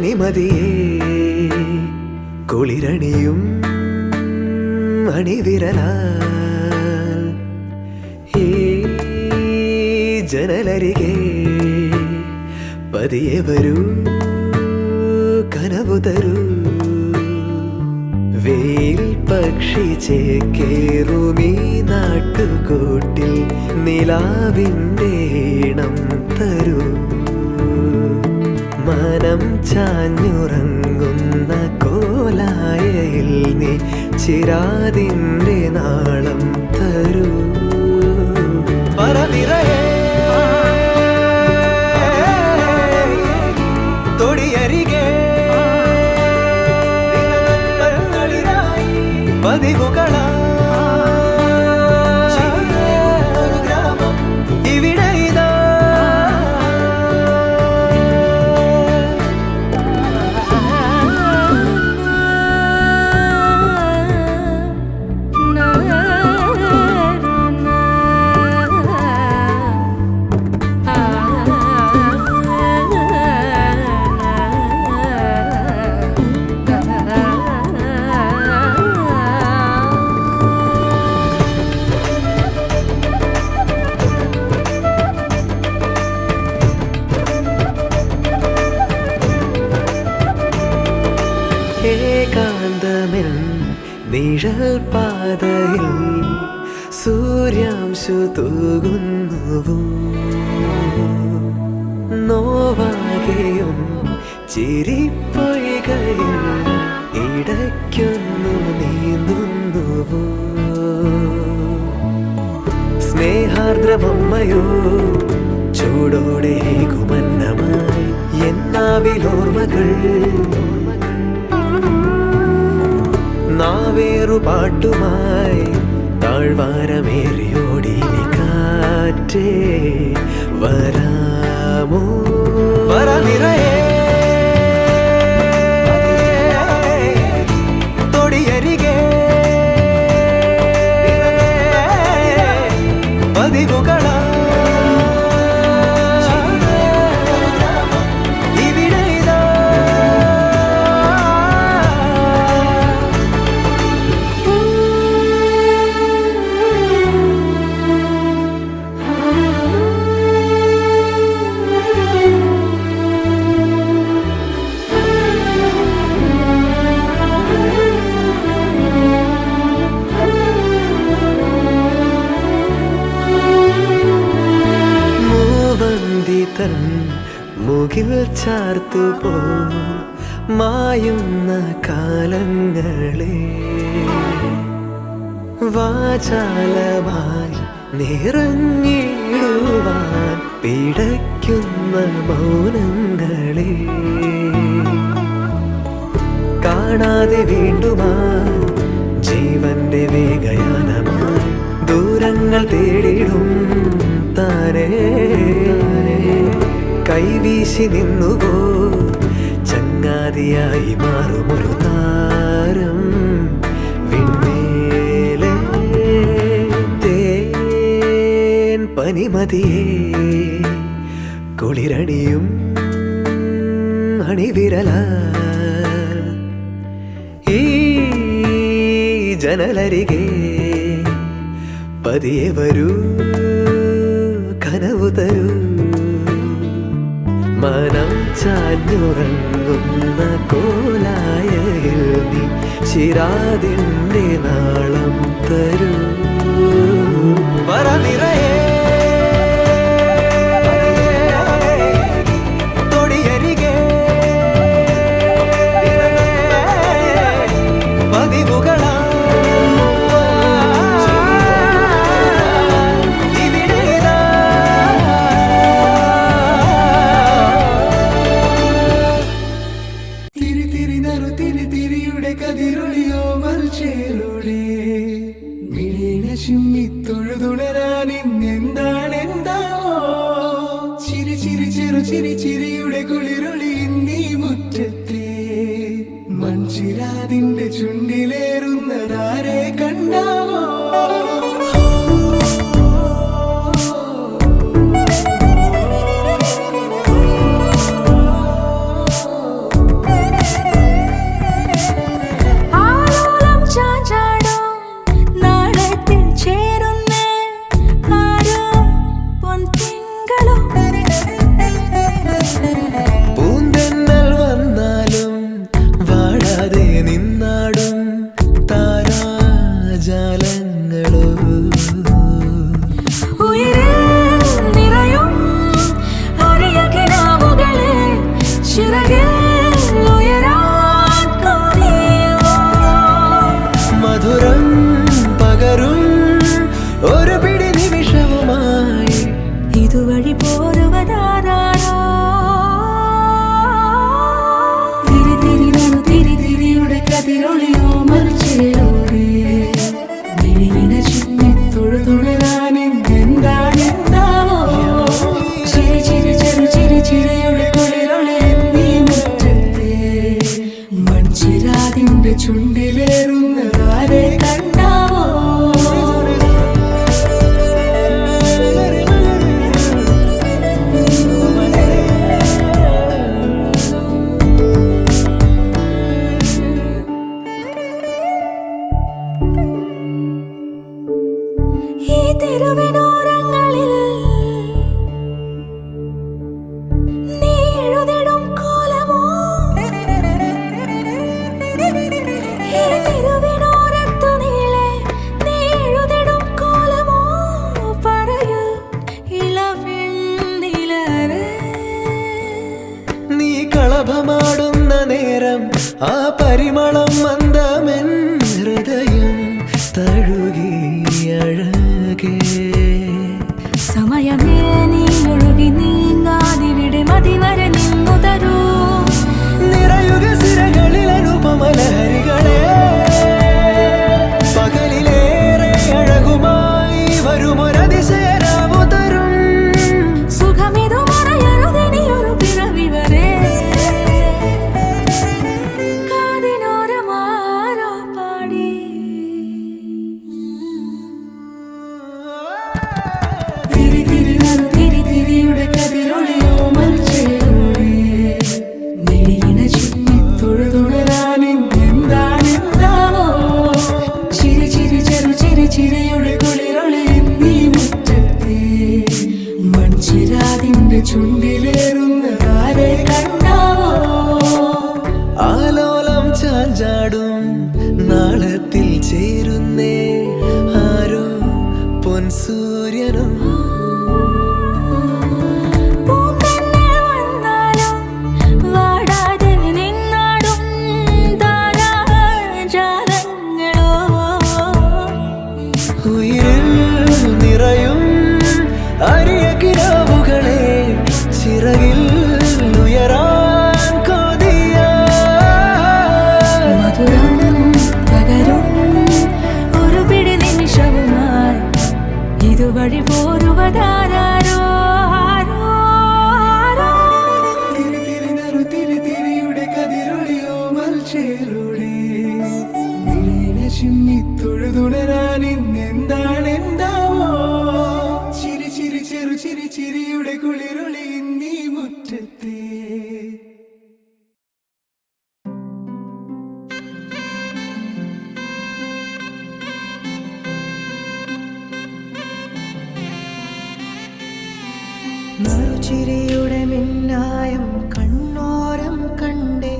പനിമതിയേ കുളിരണിയും അണിവിരലാൽ ഈ ജനലരികെ പതിയെ വരൂ കനവു തരൂ വെയിൽ പക്ഷി ചേക്കേറുമീ നാട്ടുകൂട്ടിൽ നിലാവിൻ്റെ ഈണം തരൂ മനം ചാഞ്ഞുറങ്ങുന്ന കോലായയിൽ നീ ചിരാതിൻ്റെ നാളം തരൂ പറനിറയേ തൊടിയരികെ പതിവുകളാ ഏകാന്തമെൻ നിഴൽ പാതയിൽ സൂര്യാംശു തൂകുന്നുവോ നോവാകെയും ചിരിപ്പൊയ്കയിൽ ഇടയ്ക്കൊന്നു നീന്തുന്നുവോ സ്നേഹാർദ്രമമ്മയോ ചൂടോടെ കുമന്നമായി എന്നാവിലോർമ്മകൾ നാവേറു പാട്ടുമായി താഴ്വാരമേറിയോടി കാറ്റേ വരാമോ വരനിറയേ തൊടിയരികെ പതിവുകളാ മുകിൽ ചാർത്തുപോ മായുന്ന കാലങ്ങളെ വാചാലമായി നിറഞ്ഞിടുവാൻ പിടയ്ക്കുന്ന മൗനങ്ങളെ കാണാതെ വീണ്ടുമാ ജീവന്റെ വേഗയാനമായി ദൂരങ്ങൾ തേടിടും താരേ കൈവീശി നിന്നുപോ ചങ്ങാതിയായി മാറുമൊരു താരം വിണ്മേലെ തേൻ പനിമതിയേ കുളിരണിയും അണിവിരലാൽ ഈ ജനലരികെ പതിയെ വരൂ കനവു തരൂ മനം ചാഞ്ഞുറങ്ങുന്ന കോലായയിൽ നീ ചിരാതിൻ്റെ നാളം തരൂ പറനിറയേ തൊടിയരികെ പതിവുകളാ ചിരിയുടെ കുളിരൊളി നീ മുറ്റത്തെ മൺചിരാതിന്റെ ചുണ്ടിലേറുന്നതാരെ കണ്ടാവോ ആ പരിമളം മന്ദമെൻ ഹൃദയം തഴുകി അഴകേ സമയമേ നീ ഒഴുകി നീങ്ങാതിവിടെ മതിവരെ നിന്നു തരൂ നിറയുക സിരകളിൽ അനുപമലഹരികളെ പകലിലേറെ അഴകുമായി വരുമൊരതിശയരാവു തരും സുഖമിതു മറയരുതെനിയൊരു പിറവി വരെ കാതിനോരമാരോ പാടി തിരി തിരി നറു തിരി തിരിയുടെ കതിരൊളിയോ മൽച്ചേരുളേ മിഴിയിണ ചുറ്റി തൊഴുതുണരാനെന്താണെന്താവോ ചിരി ചിരി ചെറു ചിരി ചിരിയുടെ കുളിരൊളി നീ മുറ്റത്തെ മൺചിരാതിന്റെ ചുണ്ടിലേറുന്നതാരെ കണ്ടാവോ ആലോലം ചാഞ്ചാടും നാളത്തിൽ ചേരുന്നേ ആരോ പൊൻസൂര്യനും പൂന്തന്നെ വന്നാലും വാടാതെ നിന്നാടും താരാജാലങ്ങളോ ഉയിരിൽ നിറയും അരിയ കിനാവുകളെ ചിറകിൽ ഉയരാൻ കൊതിയ മധുരം പകരും ഒരു പിടി നിമിഷവുമായി ഇതുവഴി പോരുവതാരോ ആരോ ആരോ തിരി തിരി നറു തിരി തിരിയുടെ കതിരൊളിയോ മൽച്ചേരുളേ മിഴിയിണ ചിമ്മി തൊഴുതുണരാൻ ഇന്നെന്താണെന്താവോ ചിരി ചിരി ചെറു ചിരി ചിരിയുടെ കുളിരൊളി നീ മുറ്റത്തെ നറുചിരിയുടെ മിന്നായം കണ്ണോരം കണ്ടേ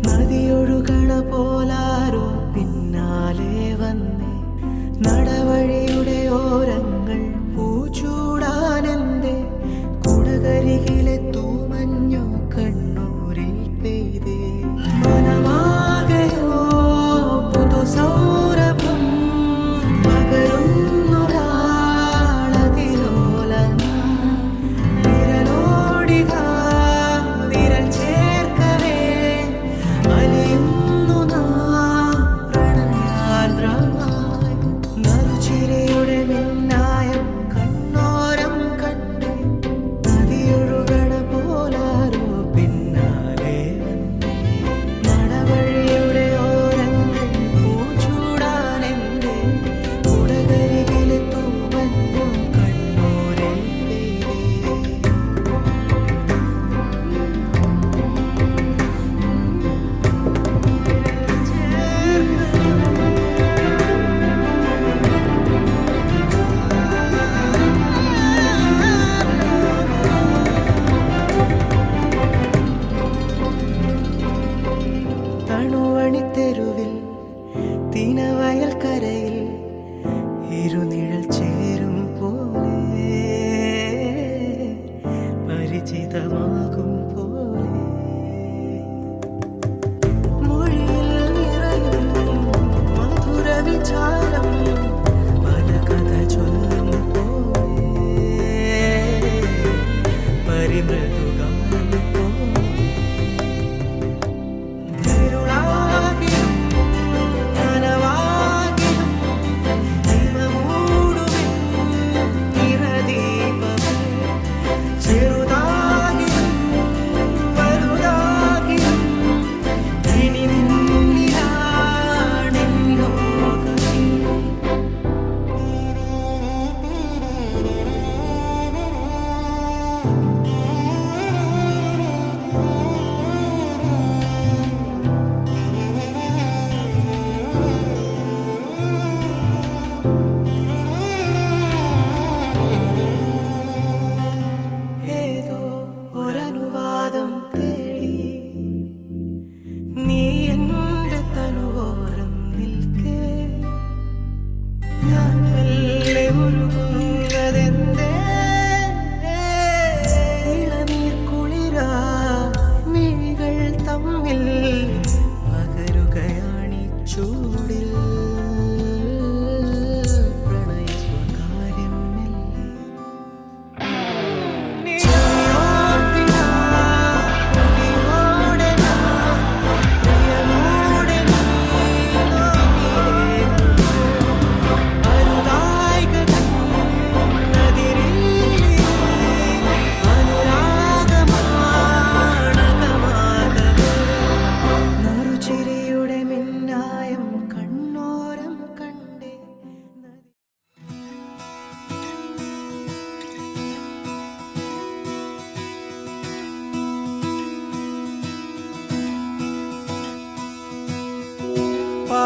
നദിയൊഴുകണ പോലാരോ പിന്നാലെ വന്നേ നടവഴിയുടെ ഓരങ്ങൾ പൂച്ചൂടാനെന്തേ കുടകരികിലെ തൂമഞ്ഞോ കണ്ണൂരിൽ പെയ്തേ മനമാകയോ പുതുസൗരഭം പകരുന്നൊരാളതിലോലം വിരലോടിതാ വിരൽ ചേർക്കവേ അലിയുന്നു നാം പ്രണയാർദ്രമായി നറുചിരിയുടെ മിന്നായം കണ്ണോരം കണ്ടേ നദിയൊഴുകണ പോലാരോ പിന്നാലെ വന്നേ നടവഴിയുടെ ഓരങ്ങൾ പൂച്ചൂടാനെന്തേ കുടകരികിലെ തൂമഞ്ഞോ കണ്ണൂരിൽ പെയ്തേ തണുവണിത്തെരുവിൽ തിനവയൽ കരയിൽ ഇരുനിഴൽ ചേരും പോലെ പരിചിതമാകും പോലെ മൊഴിയിൽ നിറയും മധുര വിചാരം പല കഥ ചൊല്ലും പോലെ പരിമൃദുഗാനം പോലെ ഇരുളാകിലും നനവാകിലും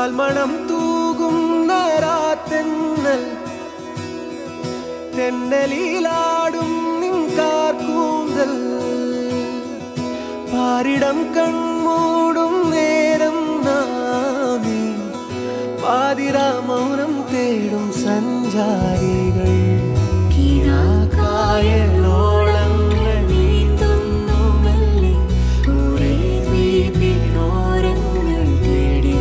പാൽമണം തൂകുന്ന രാത്തെന്നൽ തെന്നലിലാടും നിൻകാർ കൂന്തൽ പാരിടം കൺമൂടും നേരം നാമി പാതിരാ മൗനം തേടും സഞ്ചാരികൾ കായലോളങ്ങൾ നീന്തുന്നു മെല്ലെ കുറേ ദ്വീപിനോരങ്ങൾ തേടി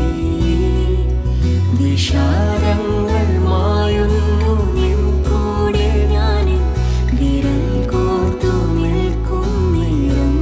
വിഷാദങ്ങൾ മായുന്നു നിൻ കൂടെ ഞാനിൻ വിരൽ കോർത്തു നിൽക്കും നേരം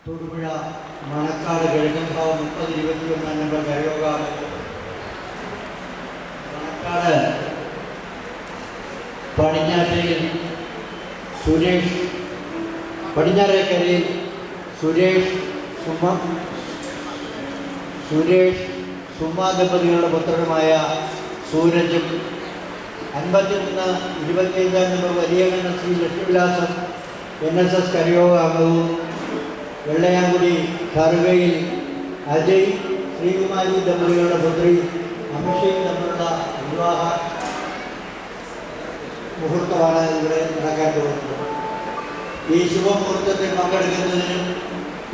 തൊടുപുഴ മണക്കാട് കിഴക്കൻകാവ് 30-21 നമ്പർ കരയോഗാണ്. മണക്കാട് പടിഞ്ഞാറ്റയിൽ പടിഞ്ഞാറേക്കരയിൽ സുരേഷ് സുമ ദമ്പതികളുടെ പുത്രനുമായ സൂരജും 51-25 നമ്പർ വലിയ ശ്രീ ലക്ഷ്മിവിലാസം NSS കരയോഗ അംഗവും വെള്ളയാങ്കുടി കറുകയിൽ അജയ് ശ്രീകുമാരി ദമ്പതികളുടെ പുത്രി അഭിഷേക് തമ്മിലുള്ള വിവാഹ മുഹൂർത്തമാണ് ഇവിടെ നടക്കാൻ പോകുന്നത്. ഈ ശുഭമുഹൂർത്തത്തിൽ പങ്കെടുക്കുന്നതിനും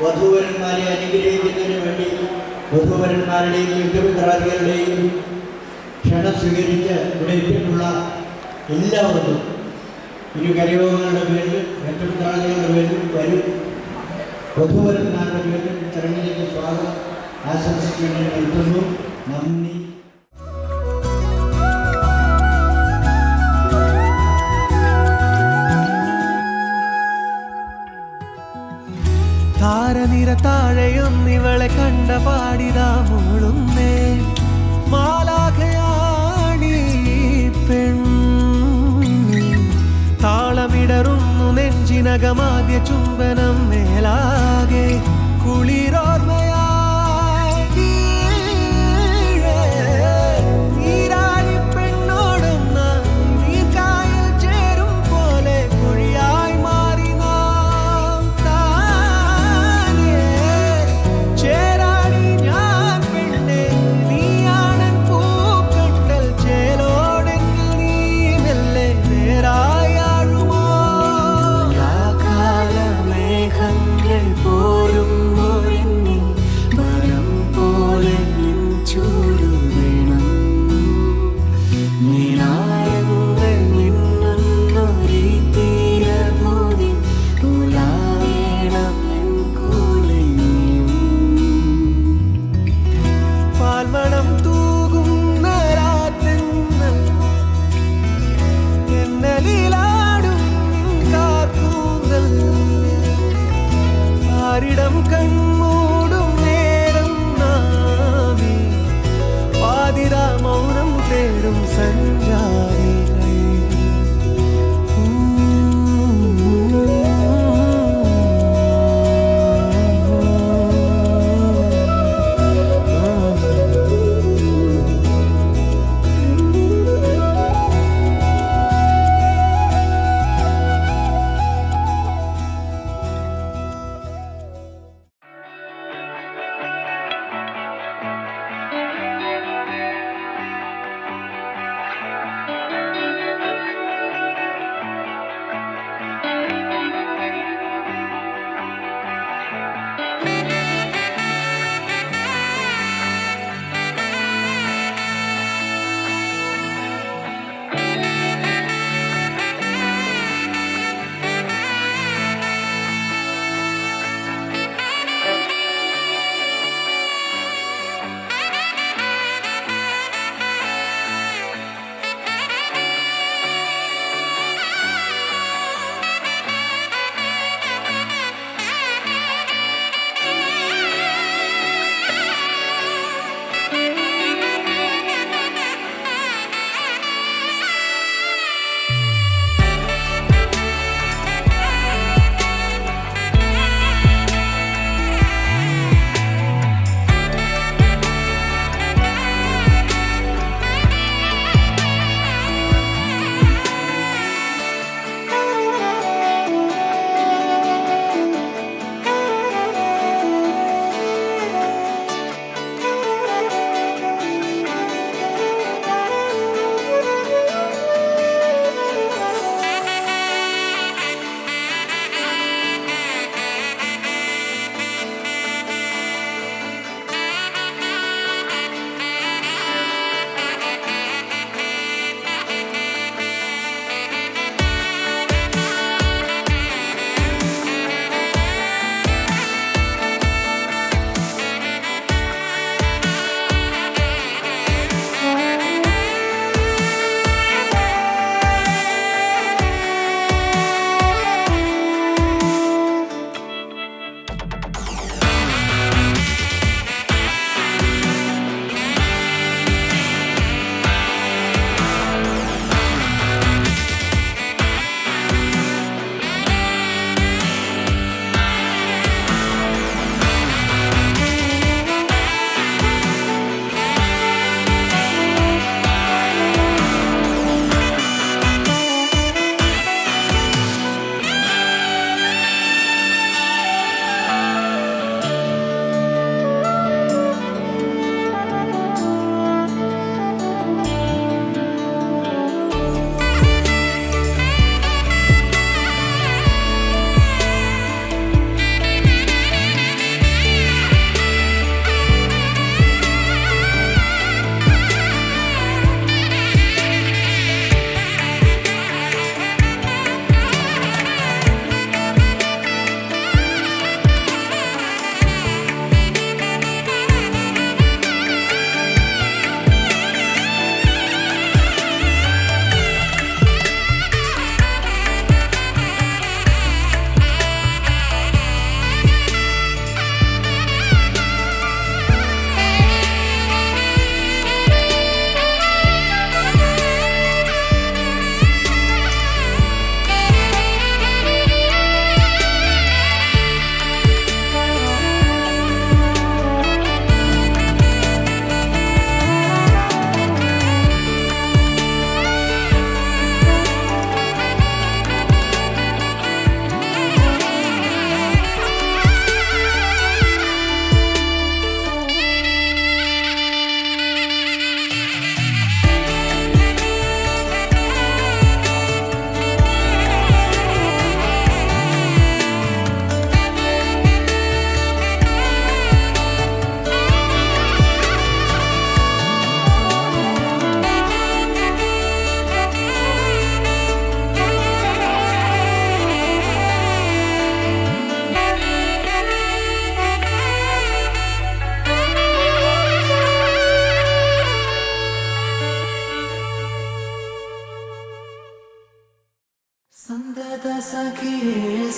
വധൂവരന്മാരെ അനുഗ്രഹിക്കുന്നതിനും വേണ്ടി വധൂവരന്മാരുടെയും യുദ്ധമിത്രാദികളുടെയും ക്ഷണം സ്വീകരിച്ച് ഇവിടെ എത്തിയിട്ടുള്ള എല്ലാവർക്കും ഇരു കരയോഗങ്ങളുടെ പേരിൽ യുദ്ധമിത്രാദികളുടെ പേരിൽ വരും വധൂവരന്മാരുടെ പേരിൽ ചടങ്ങിലേക്ക് സ്വാഗതം ആശംസിക്കാൻ നിർത്തുന്നു. നന്ദി. താരനിര താഴെയൊന്നിവളെ കണ്ട പാടിതാ മൂളുന്നേ മാലാഖയാണീ പെണ്ണ് താളമിടറുന്നു നെഞ്ചിനകമാദ്യ ചുംബനം മേലാകെ കുളിരോർമ്മയായി നീരാഴി പെണ്ണോടുന്ന നീർക്കായൽ ചേരും പോലെ കുഴിയായി മാറി നാം താനേ ചേരാടി ഞാൻ പെണ്ണെ നീയാണൻ പൂക്കട്ടൽ ചേലോടെങ്കിൽ നീ മെല്ലെ നേരായാഴുമോ മേഘങ്ങൾ പോരുമ്പോഴെന്നിൽ വരം പോലെ നിൻ ചൂടു വേണം നിരായങ്ങൾ മിന്നുന്നൊരീ തീരഭൂമി ഉലാവേണം എൻ കൂടെ നീയും പാൽമണം തൂകുന്ന രാത്തെന്നൽ എന്നലിലാടും നിൻകാർ കൂന്തൽ പാരിടം കൺമൂടും നേരം നാമി പാതിരാ മൗനം തേടും സഞ്ചാരികൾ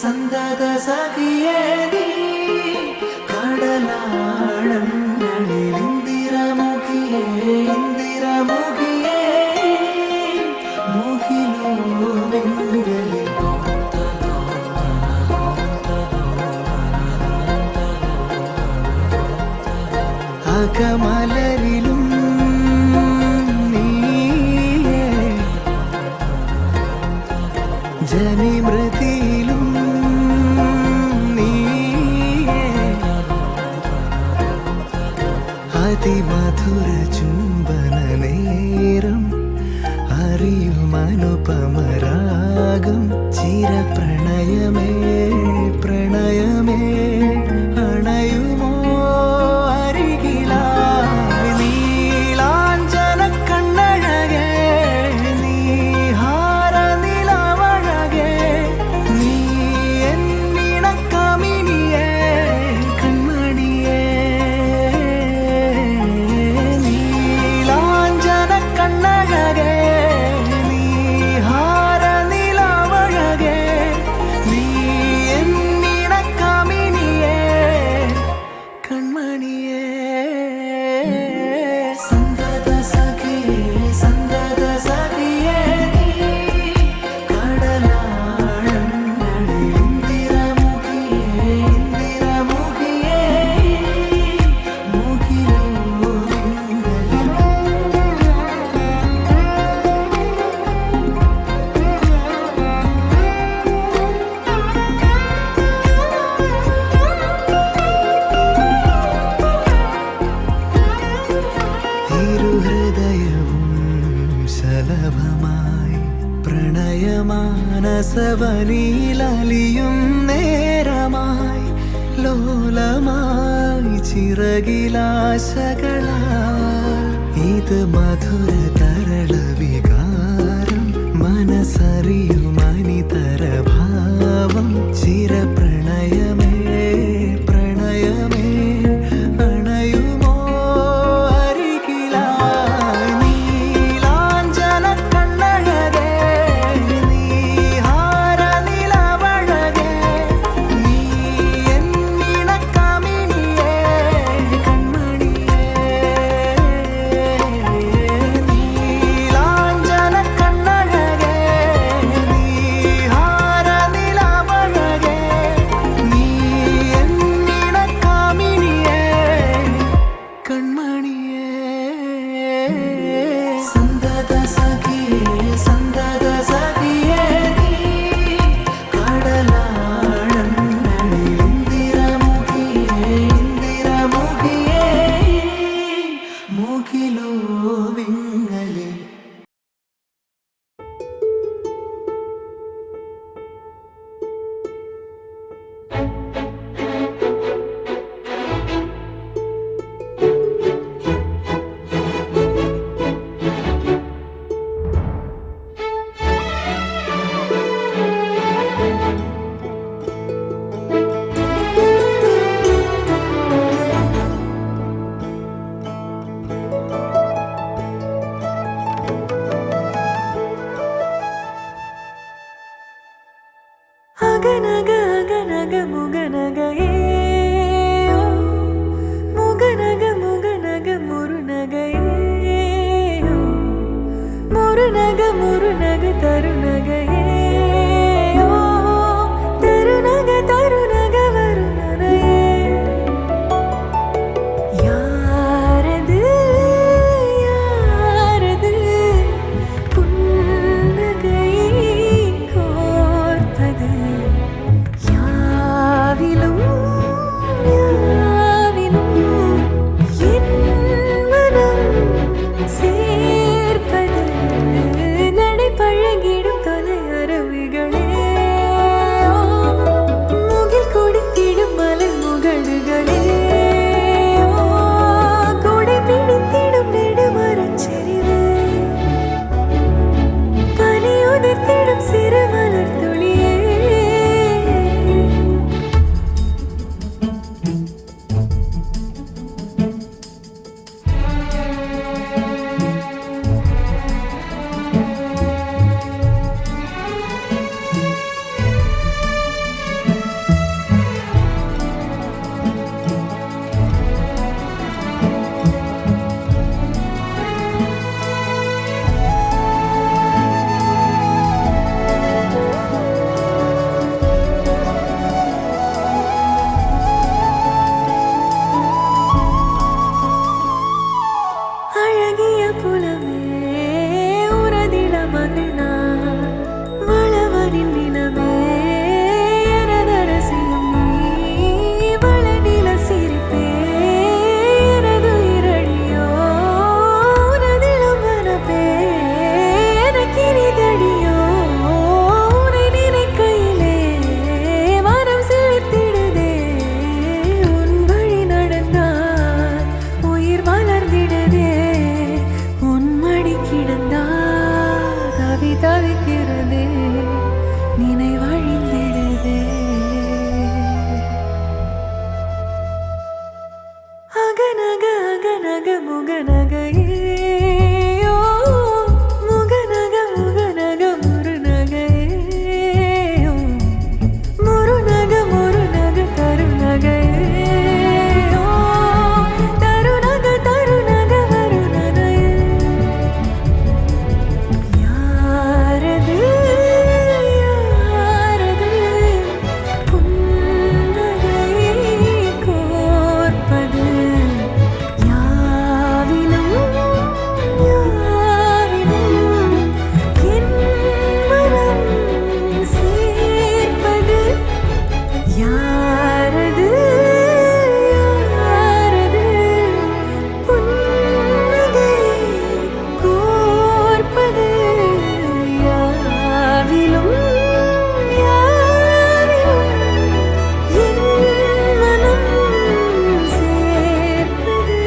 സന്തത സഖിയേ നീ കടലാഴങ്ങളിൽ ഇന്ദിരമുഖിയേ ഇന്ദിരമുഖിയേ മുഖിലോ വെങ്കലിൽ അകമലരിലും നീയേ ജനിമൃതിയിലും നീയേ അതിമധുര ചുംബന നേരം അറിയുമനുപമരാഗം ചിരപ്രണയമേ പ്രണയമേ അണയുമോ അരികിലായി നീലാഞ്ജന കണ്ണഴകേ നീഹാര നിലവഴകേ നീ എന്നിണക്കമിനിയേ കൺമണിയേ നീലാഞ്ജന കണ്ണഴകേ നീഹാര നിലവഴകേ നീ എന്നിണക്കമിനിയേ കൺമണിയേ സന്തത സഖിയേ നീ കടലാഴങ്ങളിൽ ഇന്ദിരമുഖിയേ ഇന്ദിരമുഖിയേ മുഖിലോ വെങ്കലിൽ ഇരുഹൃദയവും ശലഭമായി പ്രണയമാനസവനിലലിയും നേരമായി ലോലമായി ചിറകിലാശകളാൽ ഇത് മധുര തരള വികാരം മനസ്സറിയുമനിതര ഭാവം ചിരപ്രണയമേ പ്രണയമേ അണയുമോ അരികിലായി നീലാഞ്ജന കണ്ണഴകേ നീഹാര നിലവഴകേ നീ എന്നിണക്കമിനിയേ കൺമണിയേ നീലാഞ്ജന കണ്ണഴകേ നീഹാര നിലവഴകേ നീ എന്നിണക്കമിനിയേ കൺമണിയേ സന്തത സഖിയേ നീ കടലാഴങ്ങളിൽ ഇന്ദിരമുഖിയേ ഇന്ദിരമുഖിയേ മുഖിലോ വെങ്കലിൽ അഗനഗ അഗനഗ മുഗനഗ ഏയോ മുഗനഗ മുഗനഗ മുരുനഗ ഏയോ മുരുനഗ മുരുനഗ തരുനഗ ഏയോ തരുനഗ തരുനഗ വരുനനയേ யாரது யாரது புன்னகை கோர்ப்பது யாவிலும் யாவிலும் என் மனம் சேர்ப்பது நடைபழகிடும் പുലമേ ഉറതിള മകനാ വളവരിൻ നിലമേ എനതരസിയും നീ വളനില സിരിപ്പേ എനതു ഇരടിയോ ഉനതിളം വനപ്പേ എനക്കിരിതടിയോ உனை நினைக்கையிலே மனம் சிலிர்த்திடுதே உன் வழி நடந்தால் உயிர் மலர்ந்திடுதே உன் மடி கிடந்தால் தவி தவிக்கிறதே நினைவழிந்திடுதே அகநக அகநக முகநகையே முகநக முகநக முருநகையே முருநக முருநக தருநகையே தருநக தருநக வருநகையே யாரது யாரது புன்னகை கோர்ப்பது யாவிலும் யாவிலும் என் மனம் சேர்ப்பது யாரது யாரது புன்னகை கோர்ப்பது யாவிலும் யாவிலும் என் மனம் சேர்ப்பது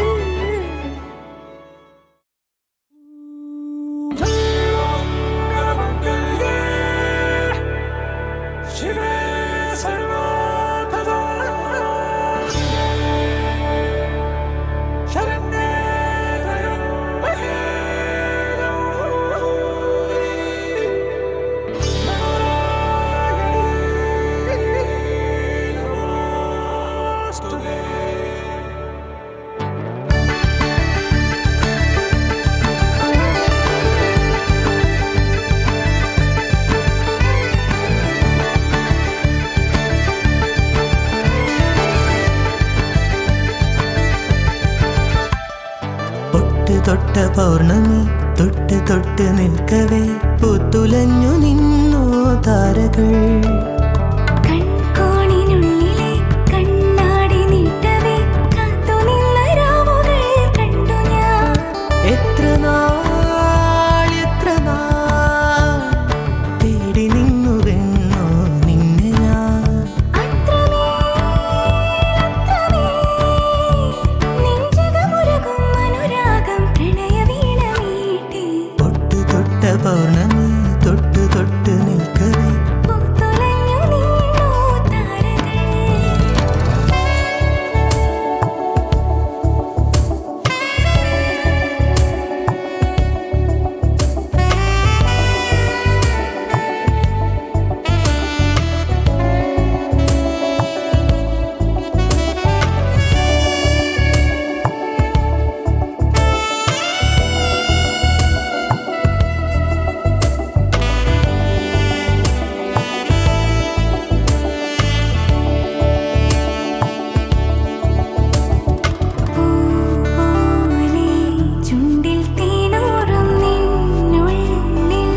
പൊട്ട് തൊട്ട പൗർണമി തൊട്ട് തൊട്ട് നിൽക്കവേ പൂത്തുലഞ്ഞു നിന്നു താരകൾ കൺകോണിനുള്ളിലെ കണ്ണാടി നീട്ടവേ കാത്തുനിന്ന രാവുകൾ കണ്ടു ഞാൻ എത്ര നാൾ തേടി നിന്നുവെന്നോ നിന്നെ ഞാൻ നെഞ്ചകമുരുകും അനുരാഗം പ്രണയവീണ മീട്ടി പൊട്ട് തൊട്ട പൗർണമി തൊട്ട് തൊട്ട് നിൽക്കവേ പൂത്തുലഞ്ഞു നിന്നു താരകൾ പൂപോലെ ചുണ്ടിൽ തേനൂറും നിന്നുള്ളിൽ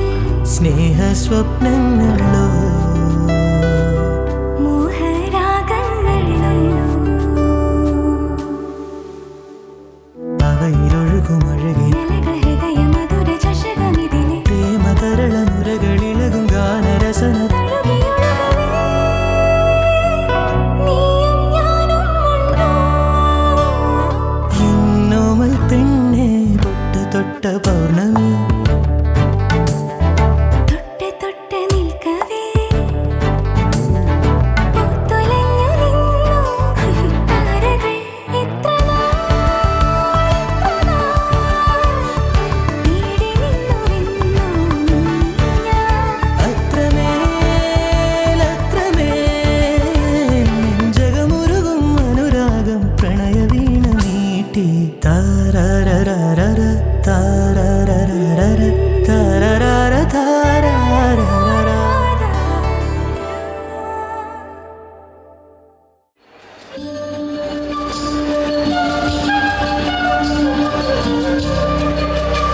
സ്നേഹ സ്വപ്നങ്ങളോ മോഹരാഗങ്ങളും അവയിലൊഴുകുമഴകി നിലകൾ ഹൃദയമധുര ചഷകമിതിലെ പ്രേമതരള മുരകളിളകും ഗാനരസന തഴുകിയൊഴുകവേ നീയും ഞാനും ഉണ്ടോ എന്നോമൽ പെണ്ണെ പൊട്ട് തൊട്ട പൗർണമി തൊട്ട് തൊട്ട് നിൽക്കവേ പൂത്തുലഞ്ഞു നിന്നു താരകൾ എത്ര നാൾ തേടി നിന്നുവെന്നോ നിന്നെ ഞാൻ അത്രമേൽ നെഞ്ചകമുരുകും അനുരാഗം പ്രണയവീണ നീട്ടി താരരരര താരരരര താരരര താരരര ും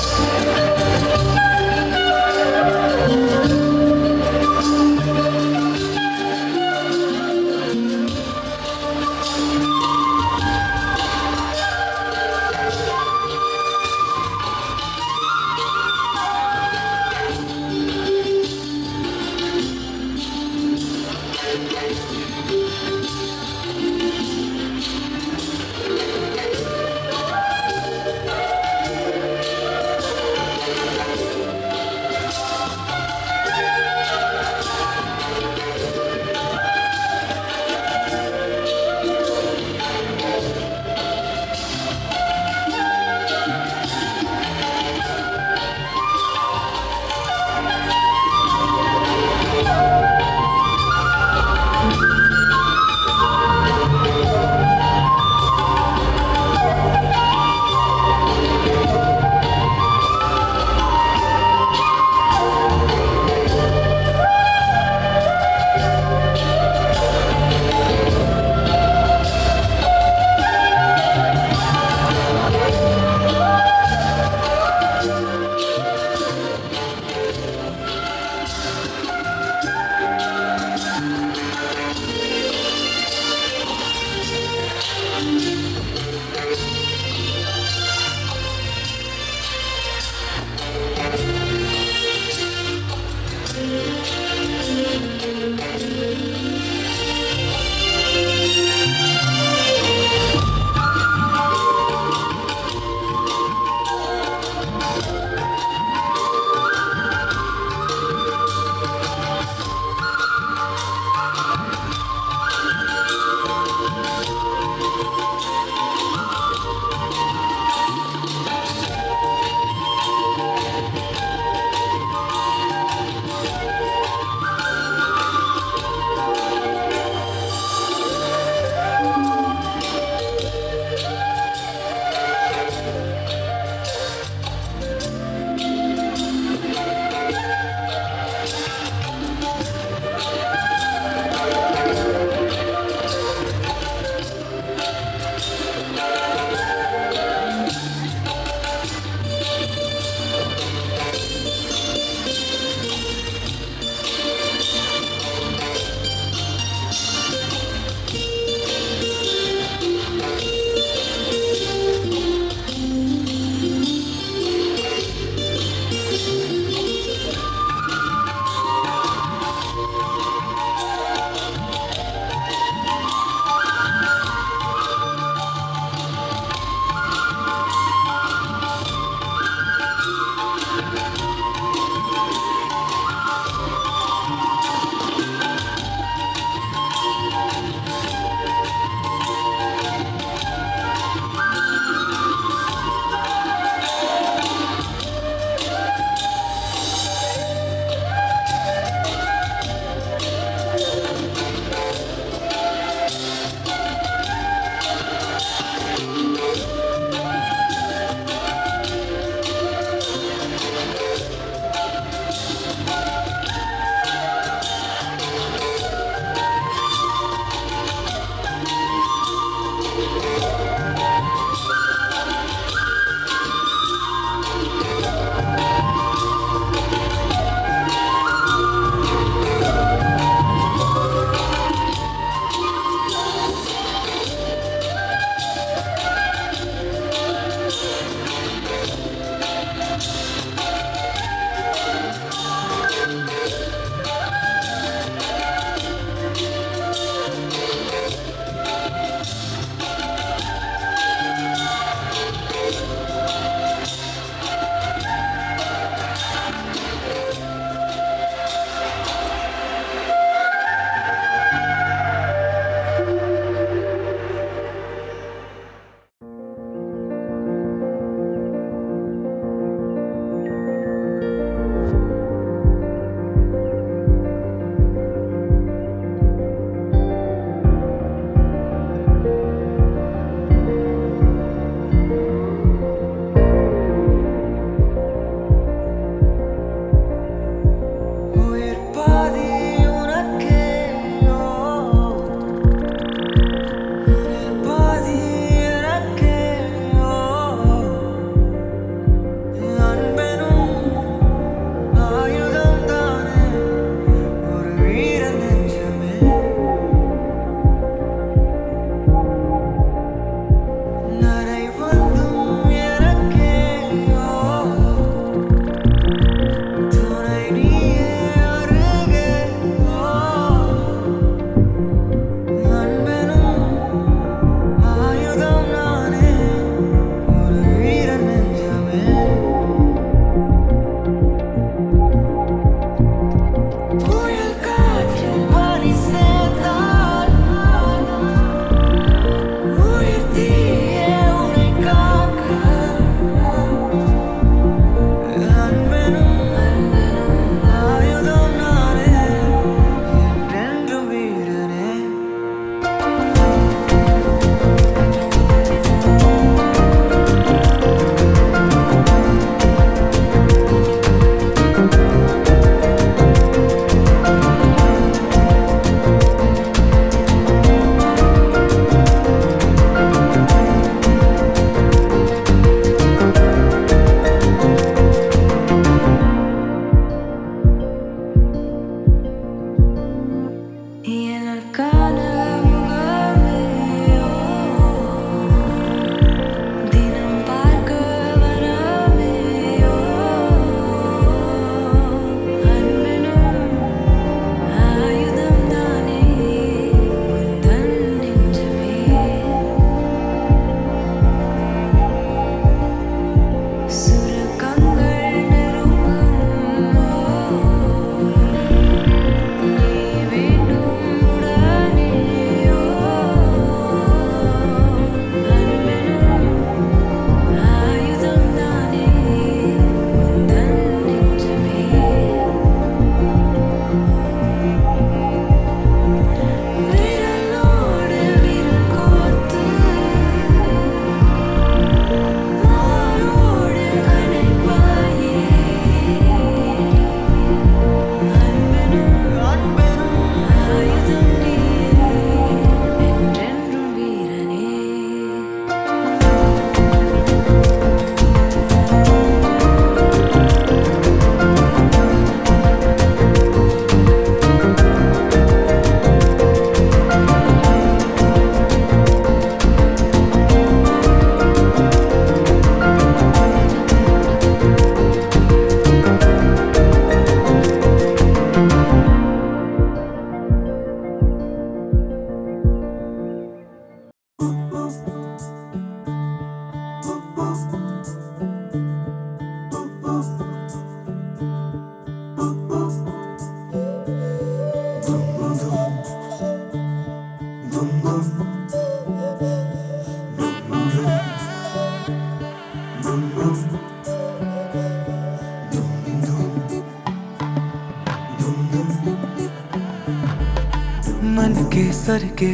मन के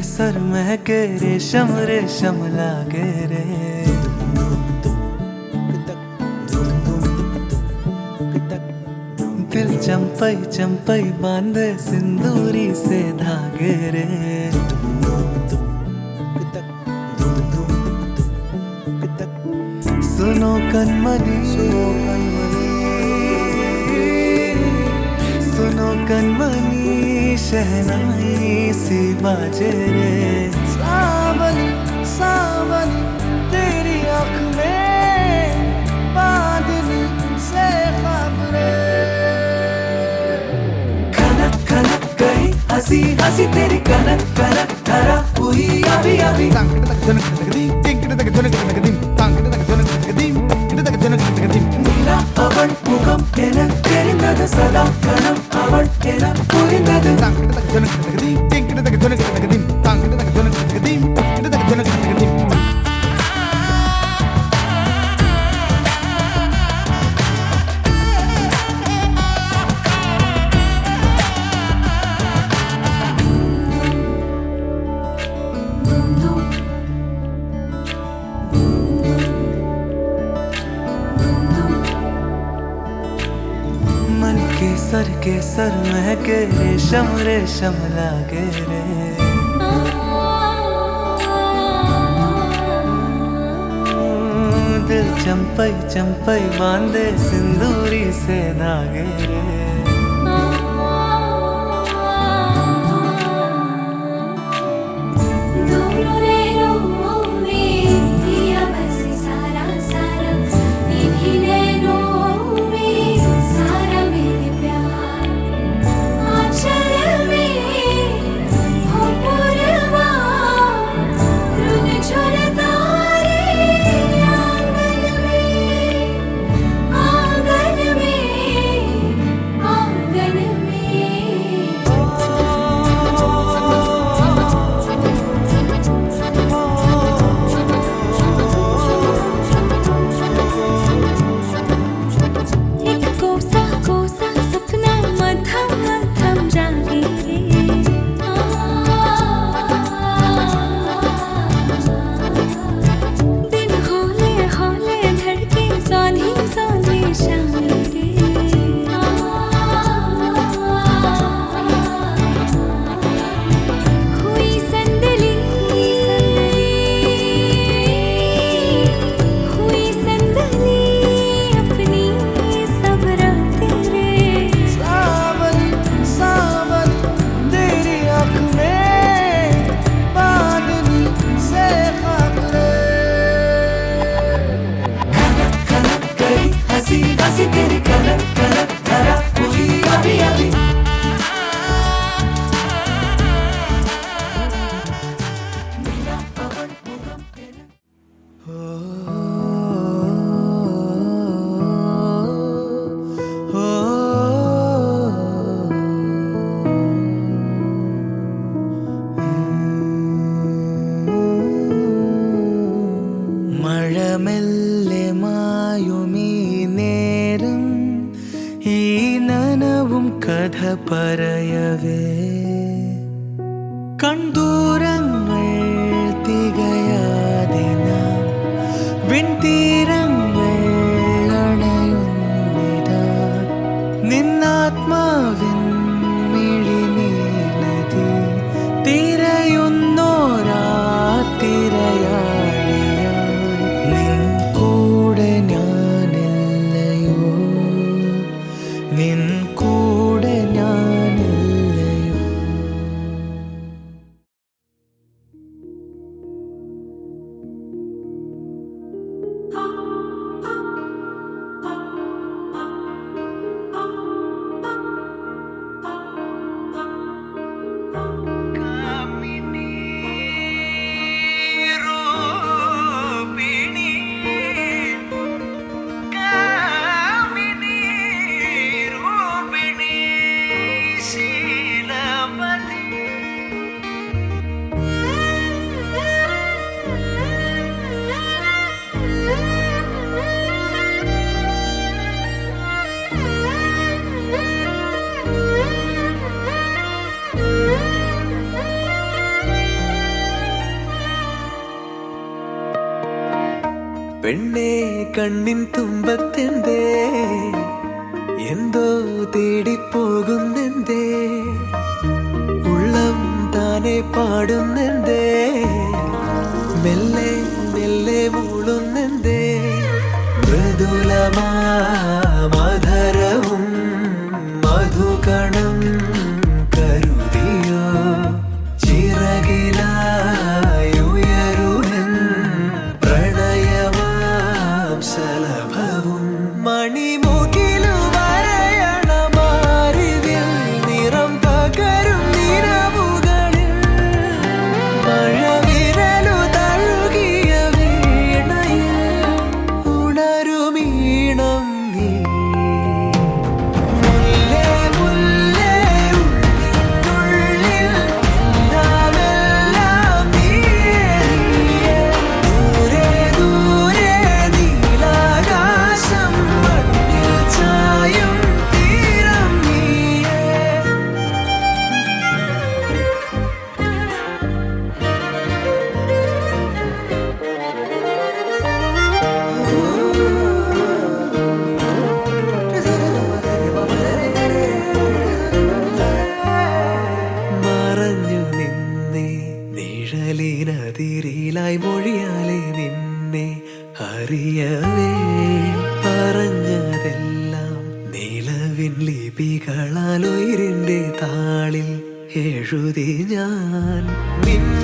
सर महके रेशम रेशम लागे रे दिल चंपई चंपई बांधे सिंदूरी से धागे रे सुनो कनमनी सुनो कनमनी शहनाई सी बाजे रे सावन सावन तेरी आँख में बादल से खबरें खनक खनक गई हंसी हंसी तेरी कनक कनक धरा हुई अभी अभी नीला अवन मुखम एन तेरिंदது सदा कणम அவள் என புரிந்தது के सर महके रेशम रेशम लागे रे दिल चंपई चंपई बांधे सिंदूरी से धागे रे മഴമെല്ലെ മായുമീ നേരം ഈ നനവും കഥ പറയവേ കണ്ടൂരങ്ങൾ തികയാതെ നാം വിൺതീരങ്ങൾ അണയുന്നിതാ നിന്നാത്മാവിൻ മിഴിനീലതി തിരയുന്നോരാ തിരയാളിയായി നിൻ കൂടെ ഞാനില്ലയോ നിൻ കൂടെ ഞാനില്ലയോ പെണ്ണേ കണ്ണിൻ തുമ്പത്തെന്തേ എന്തോ തേടിപ്പോകുന്നെന്തേ ഉള്ളം താനെ പാടുന്നെന്തേ മെല്ലെ മെല്ലെ മൂളുന്നെന്തേ മൃദുലമാ മധുരവും മധുകണം കരുതിയോ ചിറകിലായുയരുമെൻ പ്രണയമാം ശലഭവും മണിമുകിലു വരയണമാരിവിൽ നിറം പകരും നിറവുകളിൽ മഴവിരലു തഴുകിയ വീണയിൽ ഉണരുമീണം നീ മുല്ലേ മുല്ലേ ഉള്ളിനുള്ളിൽ എല്ലാമെല്ലാം നീയേ നീയേ ദൂരെ ദൂരെ നീലാകാശം മണ്ണിൽ ചായും തീരം നീയേ മറഞ്ഞു നിന്നെ നിഴലിനതിരിലായി മൊഴിയാലെ നിന്നെ അറിയവേ പറഞ്ഞതെല്ലാം നിലവിൻ ലിപികളാൽ ഉയിരിന്റെ താളിൽ എഴുതി ഞാൻ നിന്നെ